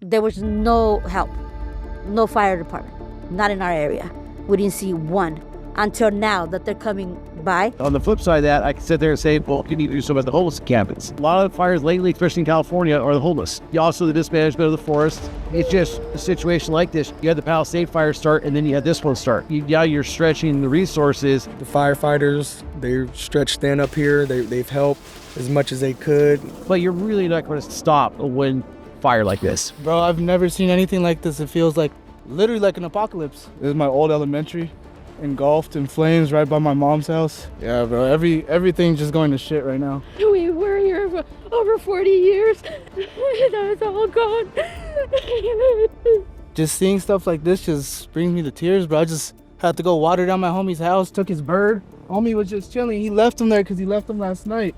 There was no help, no fire department, not in our area. We didn't see one until now that they're coming by. On the flip side of that, I can sit there and say, well, you need to do something about the homeless cabins. A lot of the fires lately, especially in California, are the homeless. Also the dismanagement of the forest. It's just a situation like this. You had the Palisade fire start, and then you had this one start. You're stretching the resources. The firefighters, they're stretched thin up here. They've helped as much as they could. But you're really not going to stop when fire like this. Bro, I've never seen anything like this. It feels like literally like an apocalypse. This is my old elementary, engulfed in flames right by my mom's house. Yeah, bro, everything's just going to shit right now. We were here for over 40 years. Now it's all gone. Just seeing stuff like this just brings me to tears, bro. I just had to go water down my homie's house, took his bird. Homie was just chilling. He left him there because he left him last night.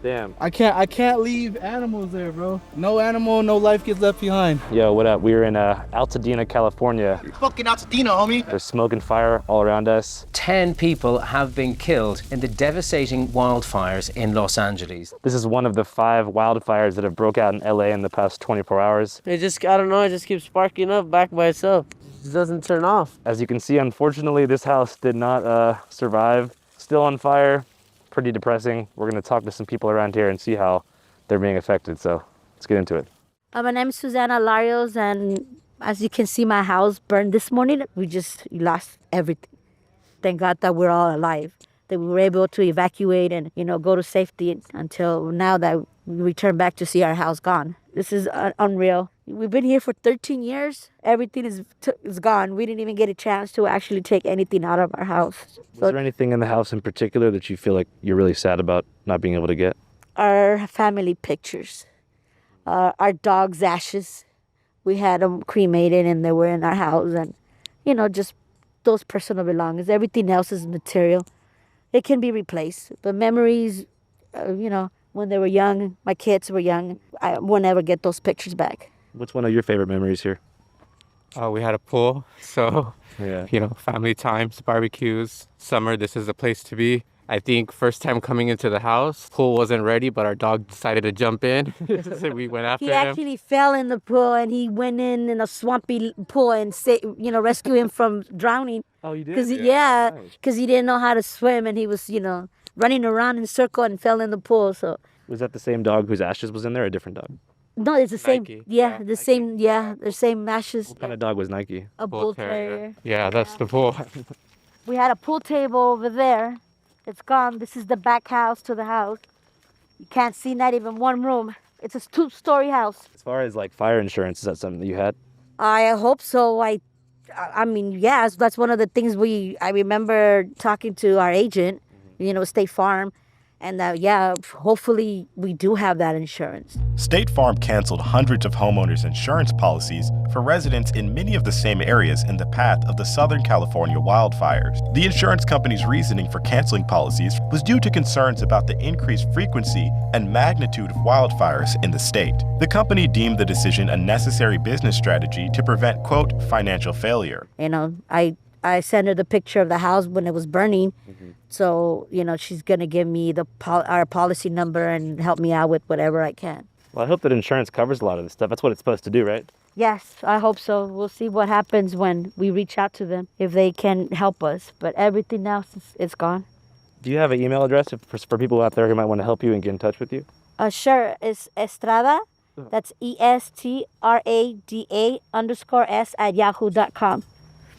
Damn. I can't leave animals there, bro. No animal, no life gets left behind. Yo, what up? We were in Altadena, California. Fucking Altadena, homie. There's smoke and fire all around us. 10 people have been killed in the devastating wildfires in Los Angeles. This is one of the 5 wildfires that have broke out in LA in the past 24 hours. I don't know, it just keeps sparking up back by itself. It just doesn't turn off. As you can see, unfortunately, this house did not survive. Still on fire. Pretty depressing. We're going to talk to some people around here and see how they're being affected. So let's get into it. My name is Susana Larios, and as you can see, my house burned this morning. We just lost everything. Thank God that we're all alive, that we were able to evacuate and, go to safety until now that we return back to see our house gone. This is unreal. We've been here for 13 years. Everything is gone. We didn't even get a chance to actually take anything out of our house. Was there anything in the house in particular that you feel like you're really sad about not being able to get? Our family pictures, our dog's ashes. We had them cremated and they were in our house, and, just those personal belongings. Everything else is material. It can be replaced. But memories, when they were young, my kids were young, I will never get those pictures back. What's one of your favorite memories here? We had a pool, so, yeah. Family times, barbecues, summer, this is the place to be. I think first time coming into the house, pool wasn't ready, but our dog decided to jump in, so we went after him. He actually fell in the pool, and he went in a swampy pool and, rescue him from drowning. Oh, you did? Because he didn't know how to swim, and he was, running around in a circle and fell in the pool, so. Was that the same dog whose ashes was in there, or a different dog? No, it's the same. Nike. Yeah, the Nike. same. Yeah, the same ashes. What kind of dog was Nike? A bull terrier. Yeah, that's the pool. We had a pool table over there. It's gone. This is the back house to the house. You can't see not even one room. It's a 2-story house. As far as like fire insurance, is that something that you had? I hope so. I mean, yes, that's one of the things I remember talking to our agent, State Farm. And hopefully we do have that insurance. State Farm canceled hundreds of homeowners' insurance policies for residents in many of the same areas in the path of the Southern California wildfires. The insurance company's reasoning for canceling policies was due to concerns about the increased frequency and magnitude of wildfires in the state. The company deemed the decision a necessary business strategy to prevent, quote, financial failure. I sent her the picture of the house when it was burning. Mm-hmm. So, she's going to give me our policy number and help me out with whatever I can. Well, I hope that insurance covers a lot of this stuff. That's what it's supposed to do, right? Yes, I hope so. We'll see what happens when we reach out to them, if they can help us. But everything else is gone. Do you have an email address for people out there who might want to help you and get in touch with you? Sure. It's Estrada. That's ESTRADA _S @yahoo.com.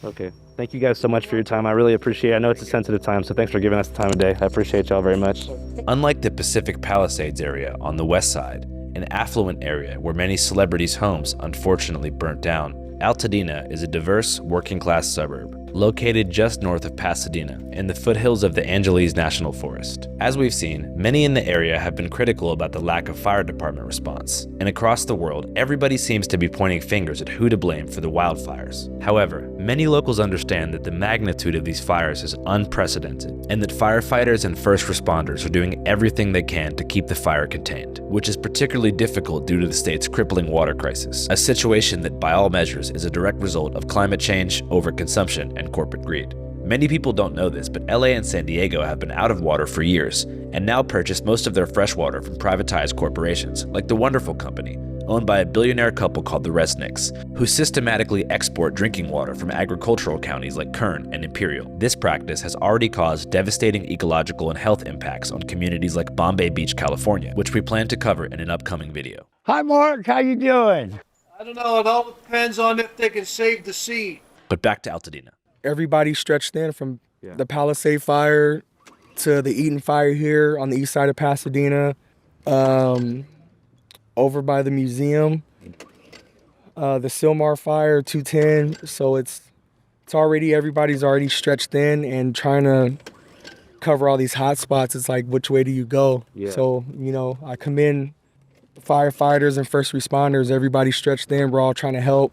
Okay. Thank you guys so much for your time. I really appreciate it. I know it's a sensitive time, so thanks for giving us the time of day. I appreciate y'all very much. Unlike the Pacific Palisades area on the west side, an affluent area where many celebrities' homes unfortunately burnt down, Altadena is a diverse, working-class suburb located just north of Pasadena in the foothills of the Angeles National Forest. As we've seen, many in the area have been critical about the lack of fire department response, and across the world, everybody seems to be pointing fingers at who to blame for the wildfires. However, many locals understand that the magnitude of these fires is unprecedented, and that firefighters and first responders are doing everything they can to keep the fire contained, which is particularly difficult due to the state's crippling water crisis, a situation that by all measures is a direct result of climate change, overconsumption, and corporate greed. Many people don't know this, but LA and San Diego have been out of water for years and now purchase most of their fresh water from privatized corporations like the Wonderful Company, owned by a billionaire couple called the Resnicks, who systematically export drinking water from agricultural counties like Kern and Imperial. This practice has already caused devastating ecological and health impacts on communities like Bombay Beach, California, which we plan to cover in an upcoming video. Hi, Mark. How you doing? I don't know. It all depends on if they can save the sea. But back to Altadena. Everybody stretched in from the Palisade fire to the Eaton fire here on the east side of Pasadena, over by the museum, the Silmar fire, 210. So it's already, everybody's already stretched in and trying to cover all these hot spots. It's like, which way do you go? Yeah. So, you know, I commend firefighters and first responders. Everybody stretched in. We're all trying to help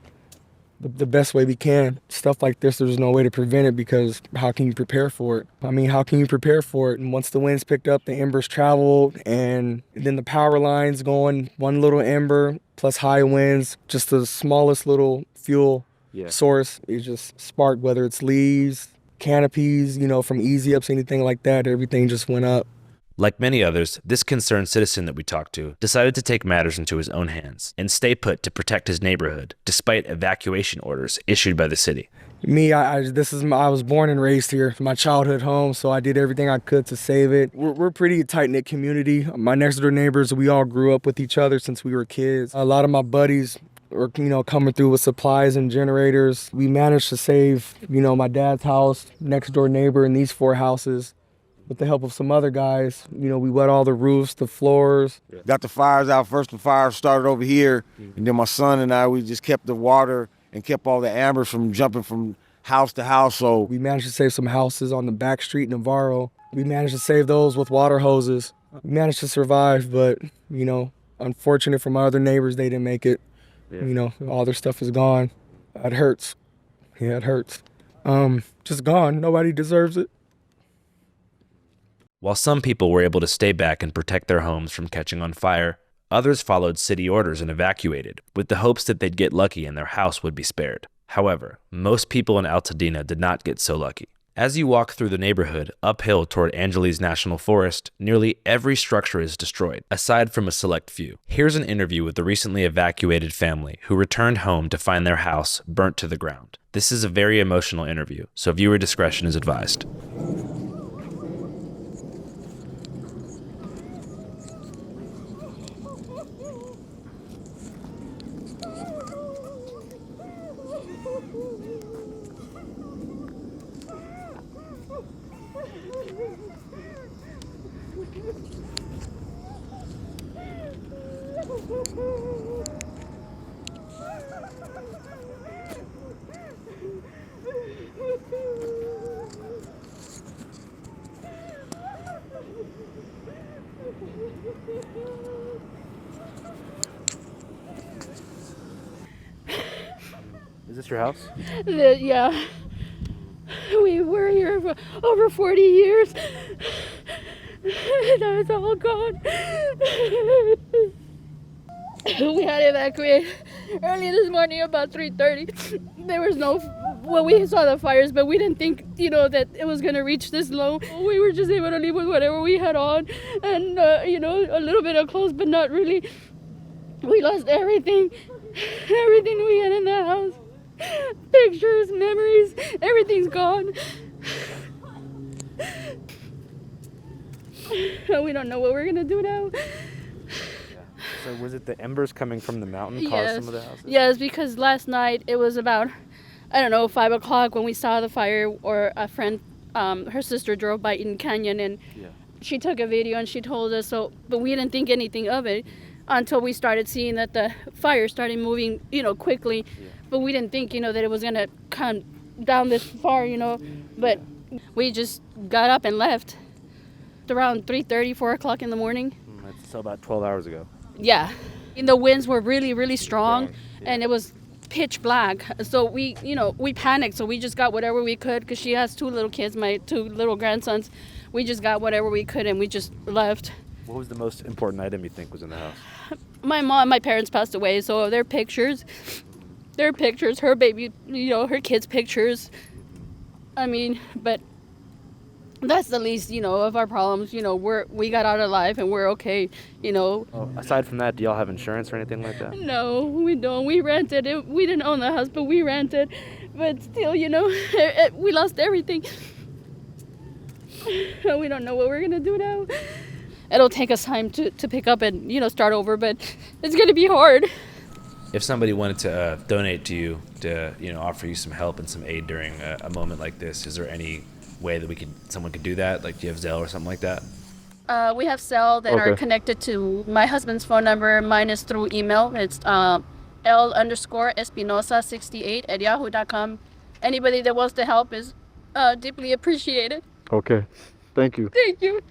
the best way we can. Stuff like this, there's no way to prevent it because how can you prepare for it? I mean, how can you prepare for it? And once the winds picked up, the embers traveled, and then the power lines going, one little ember plus high winds, just the smallest little fuel source, it just sparked, whether it's leaves, canopies, you know, from easy ups, anything like that, everything just went up. Like many others, this concerned citizen that we talked to decided to take matters into his own hands and stay put to protect his neighborhood, despite evacuation orders issued by the city. Me, I was born and raised here, my childhood home, so I did everything I could to save it. We're a pretty tight-knit community. My next door neighbors, we all grew up with each other since we were kids. A lot of my buddies were, you know, coming through with supplies and generators. We managed to save, you know, my dad's house, next door neighbor, and these 4 houses. With the help of some other guys, you know, we wet all the roofs, the floors. Got the fires out first. The fire started over here, and then my son and I, we just kept the water and kept all the ambers from jumping from house to house. So we managed to save some houses on the back street in Navarro. We managed to save those with water hoses. We managed to survive, but, you know, unfortunate for my other neighbors, they didn't make it. You know, all their stuff is gone. It hurts. Yeah, it hurts. Just gone. Nobody deserves it. While some people were able to stay back and protect their homes from catching on fire, others followed city orders and evacuated, with the hopes that they'd get lucky and their house would be spared. However, most people in Altadena did not get so lucky. As you walk through the neighborhood uphill toward Angeles National Forest, nearly every structure is destroyed, aside from a select few. Here's an interview with the recently evacuated family who returned home to find their house burnt to the ground. This is a very emotional interview, so viewer discretion is advised. Is this your house? Yeah. We were here for over 40 years. Now it's all gone. We had evacuated early this morning about 3:30. There was well, we saw the fires, but we didn't think, you know, that it was going to reach this low. We were just able to leave with whatever we had on and, you know, a little bit of clothes, but not really. We lost everything we had in the house. Pictures, memories, everything's gone. We don't know what we're gonna do now. So was it the embers coming from the mountain caused some of the houses? Yes, because last night it was about, I don't know, 5 o'clock when we saw the fire, or a friend, her sister drove by Eaton Canyon, and she took a video and she told us, but we didn't think anything of it until we started seeing that the fire started moving, you know, quickly. But we didn't think, you know, that it was gonna come down this far, you know. But we just got up and left around 3:30, 4 o'clock in the morning. That's so about 12 hours ago. Yeah. And the winds were really, really strong, and it was pitch black. So we panicked. So we just got whatever we could, because she has 2 little kids, my 2 little grandsons. We just got whatever we could, and we just left. What was the most important item you think was in the house? My mom, my parents passed away, so their pictures, her baby, you know, her kids' pictures. I mean, but that's the least, of our problems. We got out alive and we're okay. Aside from that, do y'all have insurance or anything like that? No, we don't. We rented it. We didn't own the house, but we rented. But still, we lost everything. We don't know what we're gonna do now. It'll take us time to pick up and start over, but it's gonna be hard. If somebody wanted to donate to you to offer you some help and some aid during a moment like this, is there any way that someone could do that? Like, do you have Zelle or something like that? We have Zelle that are connected to my husband's phone number. Mine is through email. It's L_Espinoza68@yahoo.com. Anybody that wants to help is deeply appreciated. Okay. Thank you. Thank you.